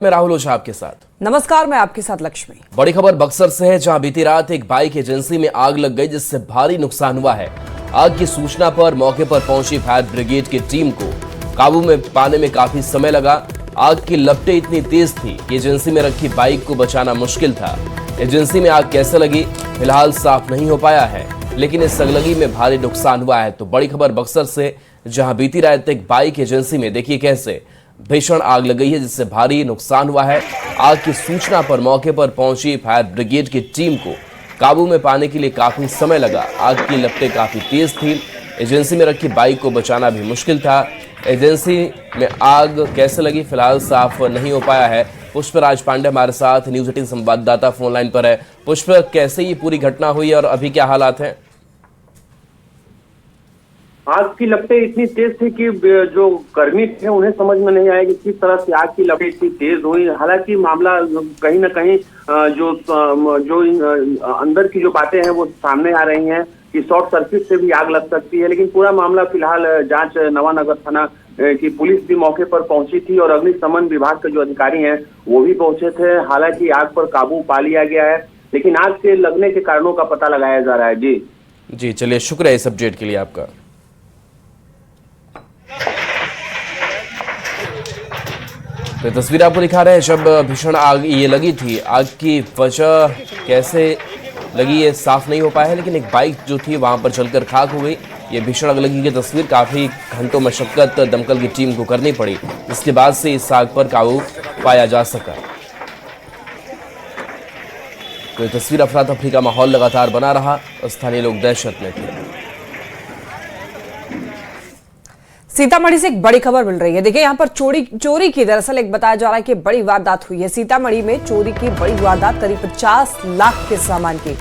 मैं राहुल ओझा आपके साथ। नमस्कार, मैं आपके साथ लक्ष्मी। बड़ी खबर बक्सर से है, जहां बीती रात एक बाइक एजेंसी में आग लग गई, जिससे भारी नुकसान हुआ है। आग की सूचना पर मौके पर पहुंची फायर ब्रिगेड की टीम को काबू में पाने में काफी समय लगा। आग की लपटें इतनी तेज थी कि एजेंसी में रखी बाइक को बचाना मुश्किल था। एजेंसी में आग कैसे लगी फिलहाल साफ नहीं हो पाया है, लेकिन इस अगलगी में भारी नुकसान हुआ है। तो बड़ी खबर बक्सर से, जहां बीती रात एक बाइक एजेंसी में देखिए कैसे भीषण आग लग गई है, जिससे भारी नुकसान हुआ है। आग की सूचना पर मौके पर पहुंची फायर ब्रिगेड की टीम को काबू में पाने के लिए काफी समय लगा। आग की लपटें काफी तेज थी, एजेंसी में रखी बाइक को बचाना भी मुश्किल था। एजेंसी में आग कैसे लगी फिलहाल साफ नहीं हो पाया है। पुष्पराज पांडे हमारे साथ न्यूज 18 संवाददाता फोन लाइन पर है। पुष्प, कैसे ये पूरी घटना हुई और अभी क्या हालात हैं? आग की लपटें इतनी तेज थी कि जो कर्मी थे उन्हें समझ में नहीं आया कि किस तरह से आग की लपटें इतनी तेज हुई। हालांकि मामला कहीं न कहीं जो अंदर की जो बातें हैं वो सामने आ रही हैं कि शॉर्ट सर्किट से भी आग लग सकती है, लेकिन पूरा मामला फिलहाल जांच नवानगर थाना की पुलिस भी मौके पर पहुंची थी और अग्निशमन विभाग के जो अधिकारी हैं वो भी पहुंचे थे। हालांकि आग पर काबू पा लिया गया है, लेकिन आग के लगने के कारणों का पता लगाया जा रहा है। जी चलिए, शुक्रिया इस अपडेट के लिए आपका। तो तस्वीर आपको दिखा रहे हैं जब भीषण आग ये लगी थी। आग की वजह कैसे लगी ये साफ नहीं हो पाया है, लेकिन एक बाइक जो थी वहां पर जलकर खाक हो गई। ये भीषण आग लगी की तस्वीर काफी घंटों मशक्कत दमकल की टीम को करनी पड़ी, इसके बाद से इस आग पर काबू पाया जा सका। तो ये तस्वीर अफरा तफरी का माहौल लगातार बना रहा, स्थानीय लोग दहशत में थे। सीतामढ़ी से एक बड़ी खबर मिल रही है। देखिए, यहाँ पर चोरी की दरअसल एक बताया जा रहा है कि बड़ी वारदात हुई है। सीतामढ़ी में चोरी की बड़ी वारदात, करीब 50 लाख के सामान की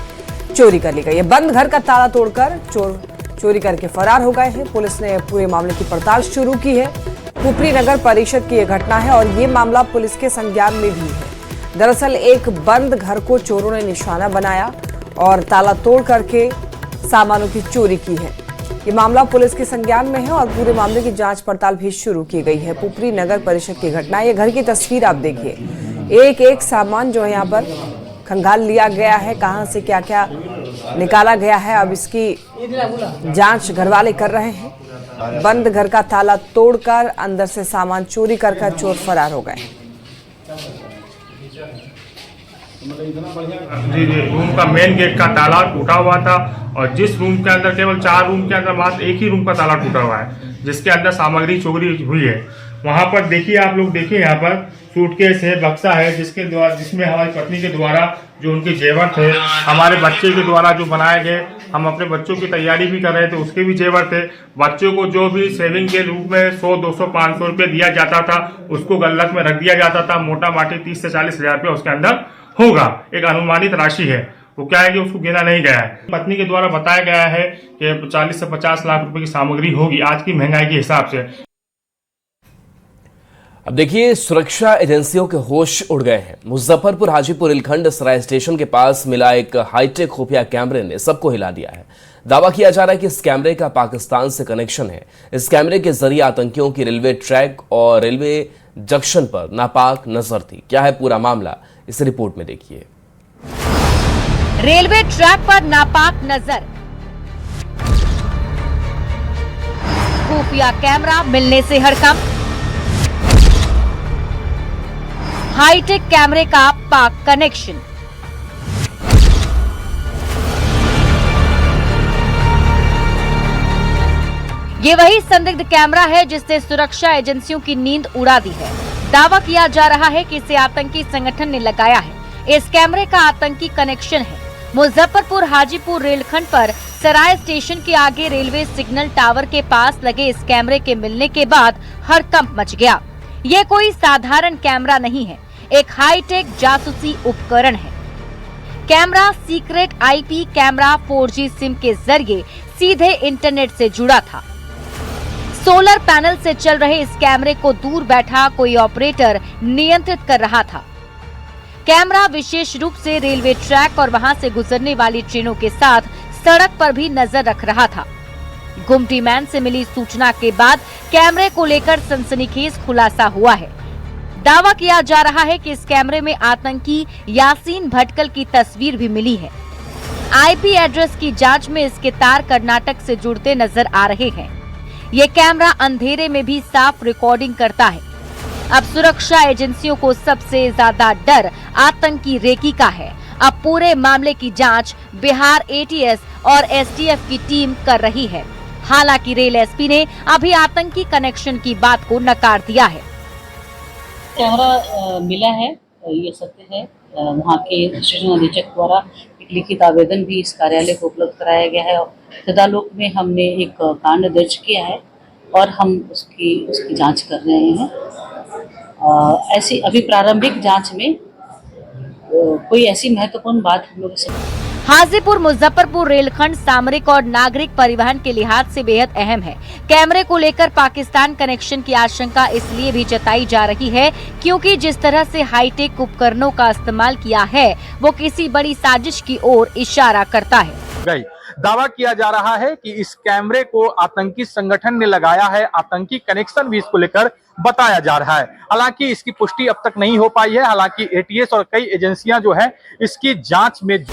चोरी कर ली गई है। बंद घर का ताला तोड़कर चोरी करके फरार हो गए हैं। पुलिस ने पूरे मामले की पड़ताल शुरू की है। पुपरी नगर परिषद की यह घटना है और ये मामला पुलिस के संज्ञान में भी है। दरअसल एक बंद घर को चोरों ने निशाना बनाया और ताला तोड़ करके सामानों की चोरी की है। ये मामला पुलिस के संज्ञान में है और पूरे मामले की जांच पड़ताल भी शुरू की गई है। पुपरी नगर परिषद की घटना, ये घर की तस्वीर आप देखिए। एक एक सामान जो है यहाँ पर खंगाल लिया गया है, कहां से क्या क्या निकाला गया है, अब इसकी जांच घरवाले कर रहे हैं। बंद घर का ताला तोड़कर अंदर से सामान चोरी कर चोर फरार हो गए। जी, रूम का मेन गेट का ताला टूटा हुआ था और जिस रूम के अंदर, केवल 4 रूम के अंदर मात्र एक ही रूम का ताला टूटा हुआ है, जिसके अंदर सामग्री चोरी हुई है। वहां पर देखिए, आप लोग देखिए, यहाँ पर सूटकेस है, बक्सा है, जिसमें हमारी पत्नी के द्वारा जो उनके जेवर थे, हमारे बच्चे के द्वारा जो बनाए गए, हम अपने बच्चों की तैयारी भी कर रहे थे, उसके भी जेवर थे। बच्चों को जो भी सेविंग के रूप में 100, 200, 500 रुपये दिया जाता था, उसको गल्लक में रख दिया जाता था। मोटा माटी 30 से 40 हजार रुपये उसके अंदर होगा। एक अनुमानित राशि है, वो क्या है कि उसको गिना नहीं गया है। पत्नी के द्वारा बताया गया है कि 40 से 50 लाख रुपए की सामग्री होगी आज की महंगाई के हिसाब से। अब देखिए, सुरक्षा एजेंसियों के होश उड़ गए हैं। मुजफ्फरपुर हाजीपुर रेलखंड सराय स्टेशन के पास मिला एक हाईटेक खुफिया कैमरे ने सबको हिला दिया है। दावा किया जा रहा है कि इस कैमरे का पाकिस्तान से कनेक्शन है। इस कैमरे के जरिए आतंकियों की रेलवे ट्रैक और रेलवे जंक्शन पर नापाक नजर थी। क्या है पूरा मामला, इस रिपोर्ट में देखिए। रेलवे ट्रैक पर नापाक नजर, खुफिया कैमरा मिलने से हड़कंप, हाईटेक कैमरे का पाक कनेक्शन। ये वही संदिग्ध कैमरा है जिसने सुरक्षा एजेंसियों की नींद उड़ा दी है। दावा किया जा रहा है कि इसे आतंकी संगठन ने लगाया है। इस कैमरे का आतंकी कनेक्शन है। मुजफ्फरपुर हाजीपुर रेलखंड पर सराय स्टेशन के आगे रेलवे सिग्नल टावर के पास लगे इस कैमरे के मिलने के बाद हड़कंप मच गया। ये कोई साधारण कैमरा नहीं है, एक हाईटेक जासूसी उपकरण है। Camera secret IP camera 4G SIM के जरिए सीधे इंटरनेट से जुड़ा था। सोलर पैनल से चल रहे इस कैमरे को दूर बैठा कोई ऑपरेटर नियंत्रित कर रहा था। कैमरा विशेष रूप से रेलवे ट्रैक और वहां से गुजरने वाली ट्रेनों के साथ सड़क पर भी नजर रख रहा था। गुमटी मैन से मिली सूचना के बाद कैमरे को लेकर सनसनीखेज खुलासा हुआ है। दावा किया जा रहा है कि इस कैमरे में आतंकी यासीन भटकल की तस्वीर भी मिली है। आईपी एड्रेस की जांच में इसके तार कर्नाटक से जुड़ते नजर आ रहे हैं। ये कैमरा अंधेरे में भी साफ रिकॉर्डिंग करता है। अब सुरक्षा एजेंसियों को सबसे ज्यादा डर आतंकी रेकी का है। अब पूरे मामले की जांच बिहार एटीएस और एसटीएफ की टीम कर रही है। हालांकि रेल एसपी ने अभी आतंकी कनेक्शन की बात को नकार दिया है। कैमरा मिला है, ये सत्य है। वहाँ के स्टेशन अधीक्षक द्वारा एक लिखित आवेदन भी इस कार्यालय को उपलब्ध कराया गया है और सदालोक में हमने एक कांड दर्ज किया है और हम उसकी जांच कर रहे हैं। ऐसी अभी प्रारंभिक जांच में कोई ऐसी महत्वपूर्ण बात हम लोग से हाजीपुर मुजफ्फरपुर रेलखंड सामरिक और नागरिक परिवहन के लिहाज से बेहद अहम है। कैमरे को लेकर पाकिस्तान कनेक्शन की आशंका इसलिए भी जताई जा रही है क्योंकि जिस तरह से हाईटेक उपकरणों का इस्तेमाल किया है वो किसी बड़ी साजिश की ओर इशारा करता है। दावा किया जा रहा है कि इस कैमरे को आतंकी संगठन ने लगाया है। आतंकी कनेक्शन भी इसको लेकर बताया जा रहा है। हालांकि इसकी पुष्टि अब तक नहीं हो पाई है। हालांकि एटीएस और कई एजेंसियां जो है इसकी जांच में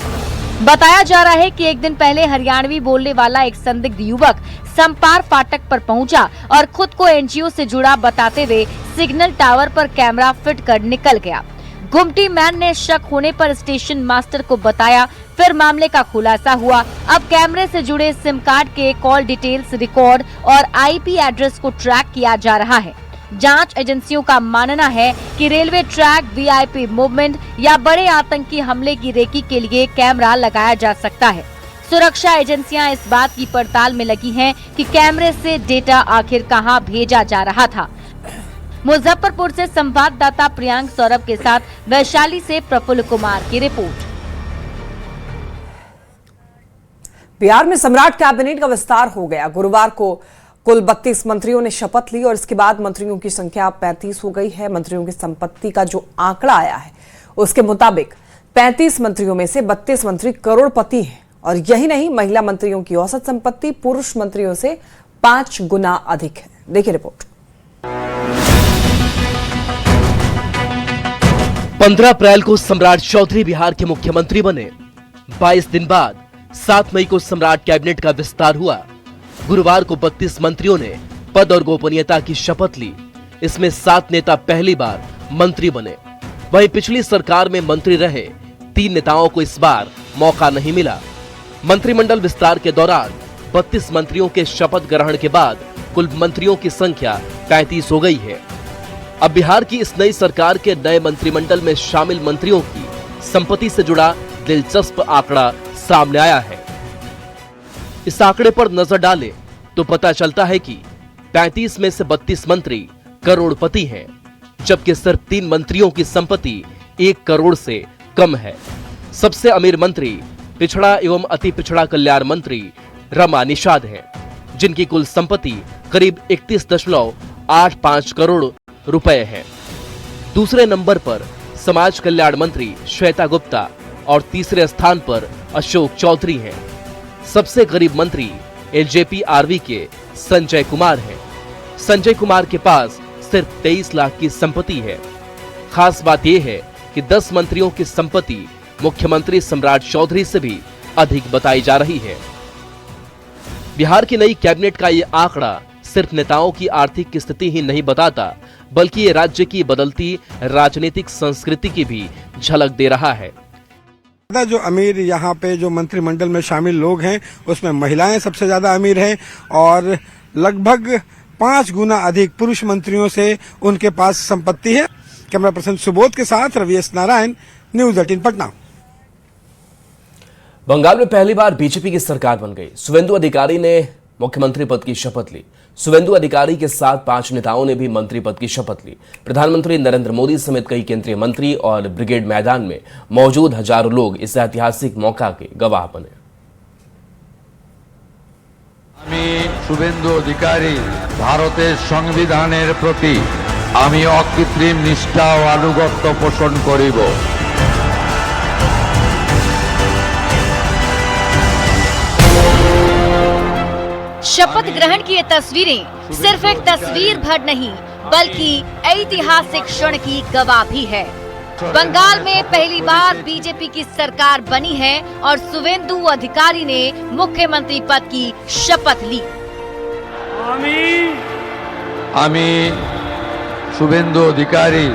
बताया जा रहा है कि एक दिन पहले हरियाणवी बोलने वाला एक संदिग्ध युवक संपार फाटक पर पहुंचा और खुद को एनजीओ से जुड़ा बताते हुए सिग्नल टावर पर कैमरा फिट कर निकल गया। गुमटी मैन ने शक होने पर स्टेशन मास्टर को बताया, फिर मामले का खुलासा हुआ। अब कैमरे से जुड़े सिम कार्ड के कॉल डिटेल्स रिकॉर्ड और आईपी एड्रेस को ट्रैक किया जा रहा है। जांच एजेंसियों का मानना है कि रेलवे ट्रैक, वीआईपी मूवमेंट या बड़े आतंकी हमले की रेकी के लिए कैमरा लगाया जा सकता है। सुरक्षा एजेंसियां इस बात की पड़ताल में लगी हैं कि कैमरे से डेटा आखिर कहां भेजा जा रहा था। मुजफ्फरपुर से संवाददाता प्रियांक सौरभ के साथ वैशाली से प्रफुल्ल कुमार की रिपोर्ट। बिहार में सम्राट कैबिनेट का विस्तार हो गया। गुरुवार को कुल 32 मंत्रियों ने शपथ ली और इसके बाद मंत्रियों की संख्या 35 हो गई है। मंत्रियों की संपत्ति का जो आंकड़ा आया है उसके मुताबिक 35 मंत्रियों में से 32 मंत्री करोड़पति हैं और यही नहीं, महिला मंत्रियों की औसत संपत्ति पुरुष मंत्रियों से 5 गुना अधिक है। देखिए रिपोर्ट। 15 अप्रैल को सम्राट चौधरी बिहार के मुख्यमंत्री बने। 22 दिन बाद 7 मई को सम्राट कैबिनेट का विस्तार हुआ। गुरुवार को 32 मंत्रियों ने पद और गोपनीयता की शपथ ली। इसमें 7 नेता पहली बार मंत्री बने। वहीं पिछली सरकार में मंत्री रहे 3 नेताओं को इस बार मौका नहीं मिला। मंत्रिमंडल विस्तार के दौरान 32 मंत्रियों के शपथ ग्रहण के बाद कुल मंत्रियों की संख्या 35 हो गई है। अब बिहार की इस नई सरकार के नए मंत्रिमंडल में शामिल मंत्रियों की संपत्ति से जुड़ा दिलचस्प आंकड़ा सामने आया है। इस आंकड़े पर नजर डालें तो पता चलता है कि 35 में से 32 मंत्री करोड़पति हैं, जबकि सिर्फ 3 मंत्रियों की संपत्ति 1 करोड़ से कम है। सबसे अमीर मंत्री पिछड़ा एवं अति पिछड़ा कल्याण मंत्री रमा निषाद हैं, जिनकी कुल संपत्ति करीब 31.85 करोड़ रुपए है। दूसरे नंबर पर समाज कल्याण मंत्री श्वेता गुप्ता और तीसरे स्थान पर अशोक चौधरी हैं। सबसे गरीब मंत्री एलजेपीआरवी के संजय कुमार हैं। संजय कुमार के पास सिर्फ 23 लाख की संपत्ति है। खास बात यह है कि 10 मंत्रियों की संपत्ति मुख्यमंत्री सम्राट चौधरी से भी अधिक बताई जा रही है। बिहार की नई कैबिनेट का ये आंकड़ा सिर्फ नेताओं की आर्थिक स्थिति ही नहीं बताता, बल्कि ये राज्य की बदलती राजनीतिक संस्कृति की भी झलक दे रहा है। जो अमीर यहाँ पे जो मंत्रिमंडल में शामिल लोग हैं उसमें महिलाएं सबसे ज्यादा अमीर हैं और लगभग 5 गुना अधिक पुरुष मंत्रियों से उनके पास संपत्ति है। कैमरा पर्सन सुबोध के साथ रवि एस नारायण, न्यूज 18 पटना। बंगाल में पहली बार बीजेपी की सरकार बन गई। शुवेंदु अधिकारी ने मुख्यमंत्री पद की शपथ ली। शुवेंदु अधिकारी के साथ 5 नेताओं ने भी मंत्री पद की शपथ ली। प्रधानमंत्री नरेंद्र मोदी समेत कई केंद्रीय मंत्री और ब्रिगेड मैदान में मौजूद हजारों लोग इस ऐतिहासिक मौका के गवाह बने। शुवेंदु अधिकारी भारतेर संविधानेर प्रति आमी अकृत्रिम निष्ठा और आनुगत्य पोषण करिब। शपथ ग्रहण की ये तस्वीरें सिर्फ एक तस्वीर भर नहीं बल्कि ऐतिहासिक क्षण की गवाह भी है। बंगाल में पहली बार बीजेपी की सरकार बनी है और शुवेंदु अधिकारी ने मुख्यमंत्री पद की शपथ ली। আমি শুভেন্দু অধিকারী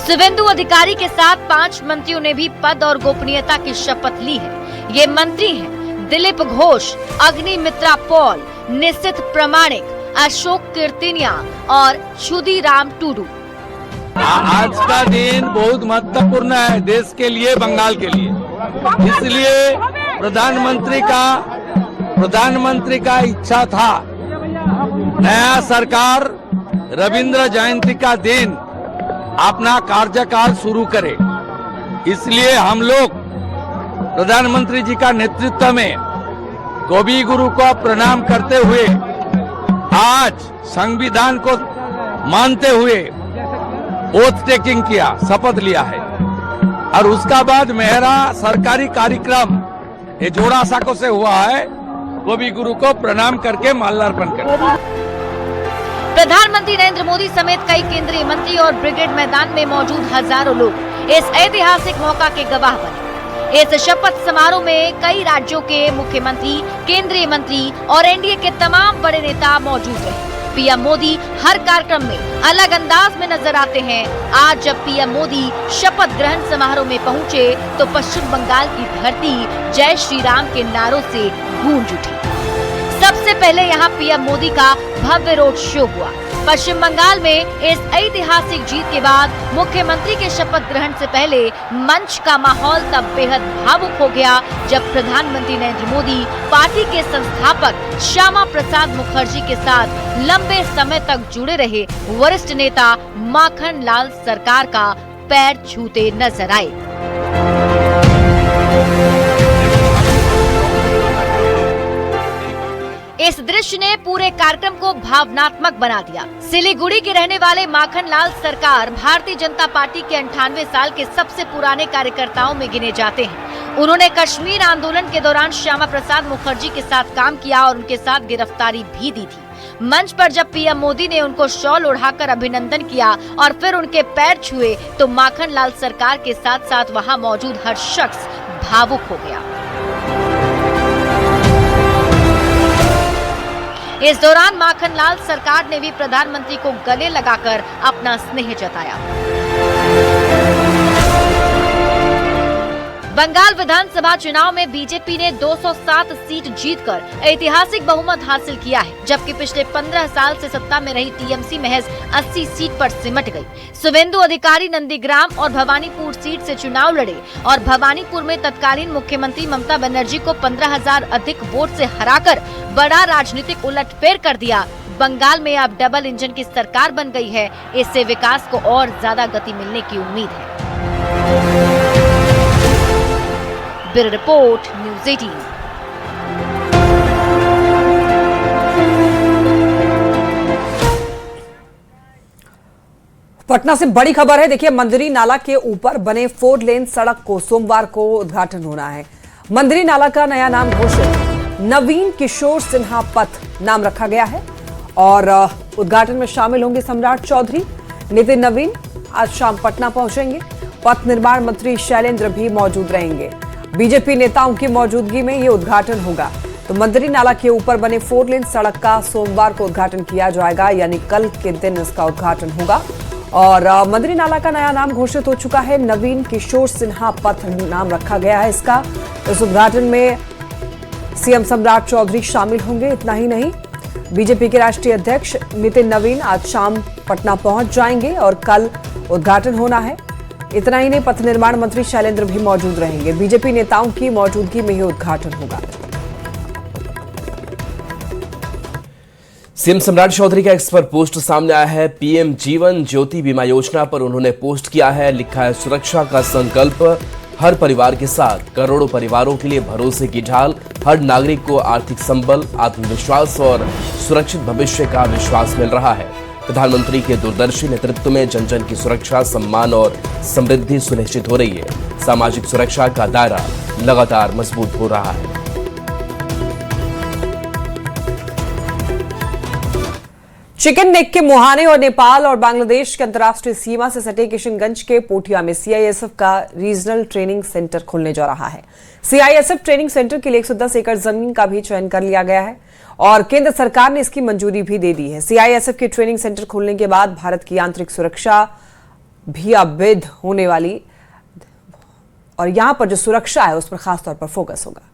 शुवेंदु अधिकारी के साथ 5 मंत्रियों ने भी पद और गोपनीयता की शपथ ली है। ये मंत्री हैं दिलीप घोष, अग्निमित्रा पॉल, निशित प्रमाणिक, अशोक कीर्तिनिया और क्षुदीराम टूडू। आज का दिन बहुत महत्वपूर्ण है देश के लिए, बंगाल के लिए। इसलिए प्रधानमंत्री का इच्छा था नया सरकार रविंद्र जयंती का दिन अपना कार्यकाल शुरू करे। इसलिए हम लोग प्रधानमंत्री जी का नेतृत्व में कवि गुरु को प्रणाम करते हुए आज संविधान को मानते हुए ओथ टेकिंग किया, शपथ लिया है। और उसका बाद मेरा सरकारी कार्यक्रम ये जोड़ा साको से हुआ है, कवि गुरु को प्रणाम करके माल्यार्पण कर। प्रधानमंत्री नरेंद्र मोदी समेत कई केंद्रीय मंत्री और ब्रिगेड मैदान में मौजूद हजारों लोग इस ऐतिहासिक मौका के गवाह बने। इस शपथ समारोह में कई राज्यों के मुख्यमंत्री, केंद्रीय मंत्री और एनडीए के तमाम बड़े नेता मौजूद रहे। पीएम मोदी हर कार्यक्रम में अलग अंदाज में नजर आते हैं। आज जब पीएम मोदी शपथ ग्रहण समारोह में पहुंचे तो पश्चिम बंगाल की धरती जय श्री राम के नारों से गूंज उठी। सबसे पहले यहाँ पीएम मोदी का भव्य रोड शो हुआ। पश्चिम बंगाल में इस ऐतिहासिक जीत के बाद मुख्यमंत्री के शपथ ग्रहण से पहले मंच का माहौल तब बेहद भावुक हो गया जब प्रधानमंत्री नरेंद्र मोदी पार्टी के संस्थापक श्यामा प्रसाद मुखर्जी के साथ लंबे समय तक जुड़े रहे वरिष्ठ नेता माखन लाल सरकार का पैर छूते नजर आए। इस दृश्य ने पूरे कार्यक्रम को भावनात्मक बना दिया। सिलीगुड़ी के रहने वाले माखन लाल सरकार भारतीय जनता पार्टी के 98 साल के सबसे पुराने कार्यकर्ताओं में गिने जाते हैं। उन्होंने कश्मीर आंदोलन के दौरान श्यामा प्रसाद मुखर्जी के साथ काम किया और उनके साथ गिरफ्तारी भी दी थी। मंच पर जब पीएम मोदी ने उनको शॉल ओढ़ाकर अभिनंदन किया और फिर उनके पैर छुए तो माखन लाल सरकार के साथ साथ वहाँ मौजूद हर शख्स भावुक हो गया। इस दौरान माखन लाल सरकार ने भी प्रधानमंत्री को गले लगाकर अपना स्नेह जताया। बंगाल विधानसभा चुनाव में बीजेपी ने 207 सीट जीतकर ऐतिहासिक बहुमत हासिल किया है, जबकि पिछले 15 साल से सत्ता में रही टीएमसी महज 80 सीट पर सिमट गई। शुवेंदु अधिकारी नंदीग्राम और भवानीपुर सीट से चुनाव लड़े और भवानीपुर में तत्कालीन मुख्यमंत्री ममता बनर्जी को 15,000 अधिक वोट से हराकर बड़ा राजनीतिक उलटफेर कर दिया। बंगाल में अब डबल इंजन की सरकार बन गई है। इससे विकास को और ज्यादा गति मिलने की उम्मीद है। Bureau report, news 18। पटना से बड़ी खबर है। देखिए, मंदिरी नाला के ऊपर बने 4 लेन सड़क को सोमवार को उद्घाटन होना है। मंदिरी नाला का नया नाम घोषित नवीन किशोर सिन्हा पथ नाम रखा गया है और उद्घाटन में शामिल होंगे सम्राट चौधरी। नितिन नवीन आज शाम पटना पहुंचेंगे। पथ निर्माण मंत्री शैलेंद्र भी मौजूद रहेंगे। बीजेपी नेताओं की मौजूदगी में ये उद्घाटन होगा। तो मंदिरी नाला के ऊपर बने 4 लेन सड़क का सोमवार को उद्घाटन किया जाएगा, यानी कल के दिन इसका उद्घाटन होगा। और मंदिरी नाला का नया नाम घोषित हो चुका है, नवीन किशोर सिन्हा पथ नाम रखा गया है इसका। इस उद्घाटन में सीएम सम्राट चौधरी शामिल होंगे। इतना ही नहीं, बीजेपी के राष्ट्रीय अध्यक्ष नितिन नवीन आज शाम पटना पहुंच जाएंगे और कल उद्घाटन होना है। इतना ही नहीं, पथ निर्माण मंत्री शैलेंद्र भी मौजूद रहेंगे। बीजेपी नेताओं की मौजूदगी में ही उद्घाटन होगा। सीएम सम्राट चौधरी का एक्स पर पोस्ट सामने आया है। पीएम जीवन ज्योति बीमा योजना पर उन्होंने पोस्ट किया है। लिखा है, सुरक्षा का संकल्प हर परिवार के साथ, करोड़ों परिवारों के लिए भरोसे की ढाल, हर नागरिक को आर्थिक संबल, आत्मविश्वास और सुरक्षित भविष्य का विश्वास मिल रहा है। प्रधानमंत्री के दूरदर्शी नेतृत्व में जन जन की सुरक्षा, सम्मान और समृद्धि सुनिश्चित हो रही है। सामाजिक सुरक्षा का दायरा लगातार मजबूत हो रहा है। चिकन नेक के मुहाने और नेपाल और बांग्लादेश के अंतर्राष्ट्रीय सीमा से सटे किशनगंज के पोठिया में सीआईएसएफ का रीजनल ट्रेनिंग सेंटर खुलने जा रहा है। सीआईएसएफ ट्रेनिंग सेंटर के लिए 110 एकड़ जमीन का भी चयन कर लिया गया है और केंद्र सरकार ने इसकी मंजूरी भी दे दी है। सीआईएसएफ के ट्रेनिंग सेंटर खुलने के बाद भारत की आंतरिक सुरक्षा भी अवैध होने वाली और यहां पर जो सुरक्षा है उस पर खासतौर पर फोकस होगा।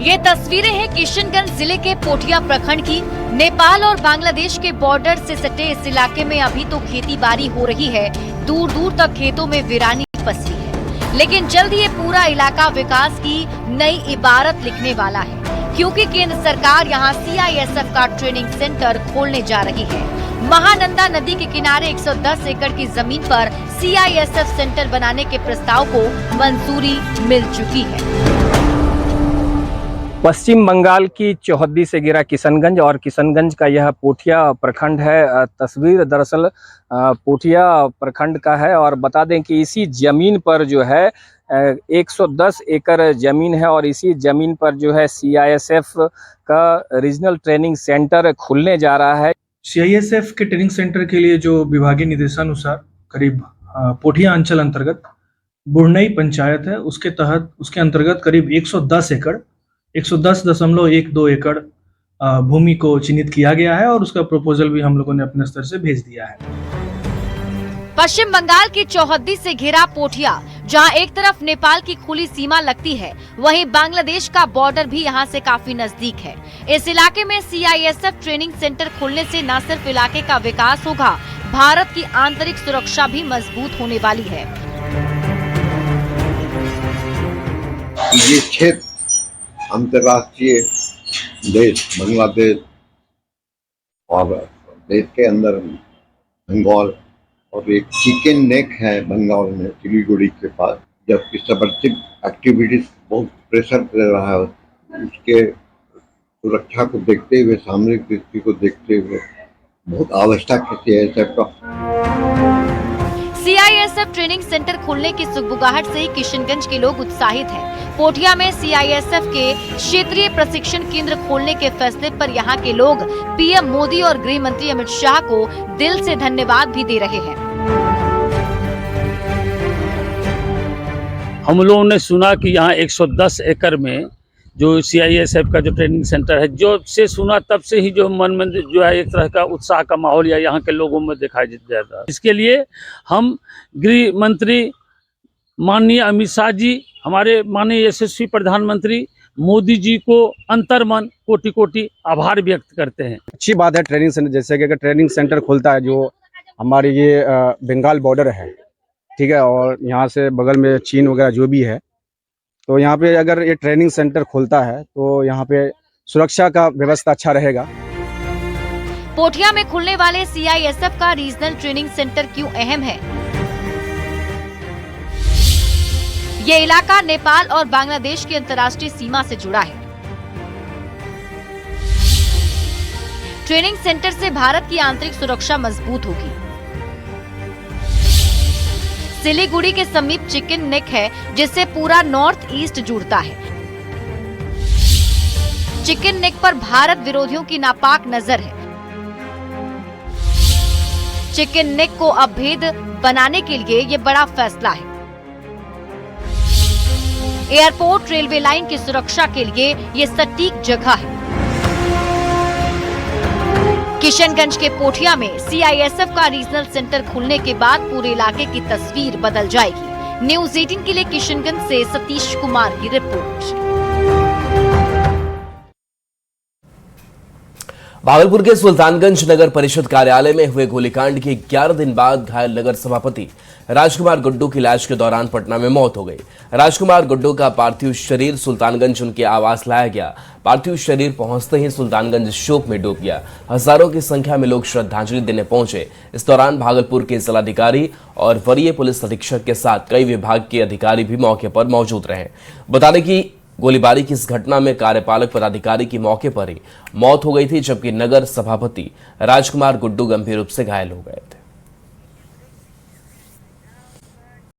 ये तस्वीरें हैं किशनगंज जिले के पोठिया प्रखंड की। नेपाल और बांग्लादेश के बॉर्डर से सटे इस इलाके में अभी तो खेती बाड़ी हो रही है, दूर दूर तक खेतों में वीरानी पसरी है, लेकिन जल्द ये पूरा इलाका विकास की नई इबारत लिखने वाला है, क्योंकि केंद्र सरकार यहाँ सीआईएसएफ का ट्रेनिंग सेंटर खोलने जा रही है। महानंदा नदी के किनारे 110 एकड़ की जमीन पर सीआईएसएफ सेंटर बनाने के प्रस्ताव को मंजूरी मिल चुकी है। पश्चिम बंगाल की चौहद्दी से घिरा किशनगंज और किशनगंज का यह पोठिया प्रखंड है। तस्वीर दरअसल पोठिया प्रखंड का है और बता दें कि इसी जमीन पर जो है 110 एकड़ जमीन है और इसी जमीन पर जो है सीआईएसएफ का रीजनल ट्रेनिंग सेंटर खुलने जा रहा है। सीआईएसएफ के ट्रेनिंग सेंटर के लिए जो विभागीय निर्देशानुसार करीब पोठिया अंचल अंतर्गत बुढ़नई पंचायत है, उसके अंतर्गत करीब 110 एकड़ 110.12 एकड़ भूमि को चिन्हित किया गया है और उसका प्रपोजल भी हम लोगों ने अपने स्तर से भेज दिया है। पश्चिम बंगाल की चौहद्दी से घिरा पोठिया, जहां एक तरफ नेपाल की खुली सीमा लगती है, वहीं बांग्लादेश का बॉर्डर भी यहां से काफी नजदीक है। इस इलाके में सीआईएसएफ ट्रेनिंग सेंटर खुलने से न सिर्फ इलाके का विकास होगा, भारत की आंतरिक सुरक्षा भी मजबूत होने वाली है। ये क्षेत्र अंतर्राष्ट्रीय देश बांग्लादेश और देश के अंदर बंगाल और एक चिकन नेक है बंगाल में सिलीगुड़ी के पास, जबकि सबवर्सिव एक्टिविटीज बहुत प्रेशर दे रहा है, उसके सुरक्षा को देखते हुए, सामरिक दृष्टि को देखते हुए बहुत आवश्यक है सीआईएसएफ का। सीआईएसएफ ट्रेनिंग सेंटर खुलने की सुगबुगाहट से ही किशनगंज के लोग उत्साहित हैं। पोठिया में सीआईएसएफ के क्षेत्रीय प्रशिक्षण केंद्र खोलने के फैसले पर यहां के लोग पीएम मोदी और गृह मंत्री अमित शाह को दिल से धन्यवाद भी दे रहे हैं। हम लोगों ने सुना कि यहाँ 110 एकड़ में जो सीआईएसएफ का जो ट्रेनिंग सेंटर है, जो से सुना तब से ही जो मन में जो है एक तरह का उत्साह का माहौल या यहाँ के लोगों में दिखाई देता है। इसके लिए हम गृह मंत्री माननीय अमित शाह जी, हमारे माननीय यशस्वी प्रधानमंत्री मोदी जी को अंतर्मन कोटि कोटि आभार व्यक्त करते हैं। अच्छी बात है ट्रेनिंग सेंटर, जैसे कि अगर ट्रेनिंग सेंटर खुलता है जो हमारे ये बंगाल बॉर्डर है, ठीक है, और यहाँ से बगल में चीन वगैरह जो भी है, तो यहाँ पे अगर ये ट्रेनिंग सेंटर खुलता है तो यहाँ पे सुरक्षा का व्यवस्था अच्छा रहेगा। पोठिया में खुलने वाले सीआईएसएफ का रीजनल ट्रेनिंग सेंटर क्यों अहम है? ये इलाका नेपाल और बांग्लादेश की अंतर्राष्ट्रीय सीमा से जुड़ा है। ट्रेनिंग सेंटर से भारत की आंतरिक सुरक्षा मजबूत होगी। सिलीगुड़ी के समीप चिकन नेक है, जिससे पूरा नॉर्थ ईस्ट जुड़ता है। चिकन नेक पर भारत विरोधियों की नापाक नजर है। चिकन नेक को अभेद बनाने के लिए ये बड़ा फैसला है। एयरपोर्ट, रेलवे लाइन की सुरक्षा के लिए ये सटीक जगह है। किशनगंज के पोठिया में सीआईएसएफ का रीजनल सेंटर खुलने के बाद पूरे इलाके की तस्वीर बदल जाएगी। न्यूज़ 18 के लिए किशनगंज से सतीश कुमार की रिपोर्ट। भागलपुर के सुल्तानगंज नगर परिषद कार्यालय में हुए गोलीकांड के 11 दिन बाद घायल नगर सभापति राजकुमार गुड्डू की इलाज के दौरान पटना में मौत हो गई। राजकुमार गुड्डू का पार्थिव शरीर सुल्तानगंज उनके आवास लाया गया। पार्थिव शरीर पहुंचते ही सुल्तानगंज शोक में डूब गया। हजारों की संख्या में लोग श्रद्धांजलि देने पहुंचे। इस दौरान भागलपुर के जिलाधिकारी और वरीय पुलिस अधीक्षक के साथ कई विभाग के अधिकारी भी मौके पर मौजूद रहे। बता दें कि गोलीबारी की इस घटना में कार्यपालक पदाधिकारी की मौके पर ही मौत हो गई थी, जबकि नगर सभापति राजकुमार गुड्डू गंभीर रूप से घायल हो गए थे।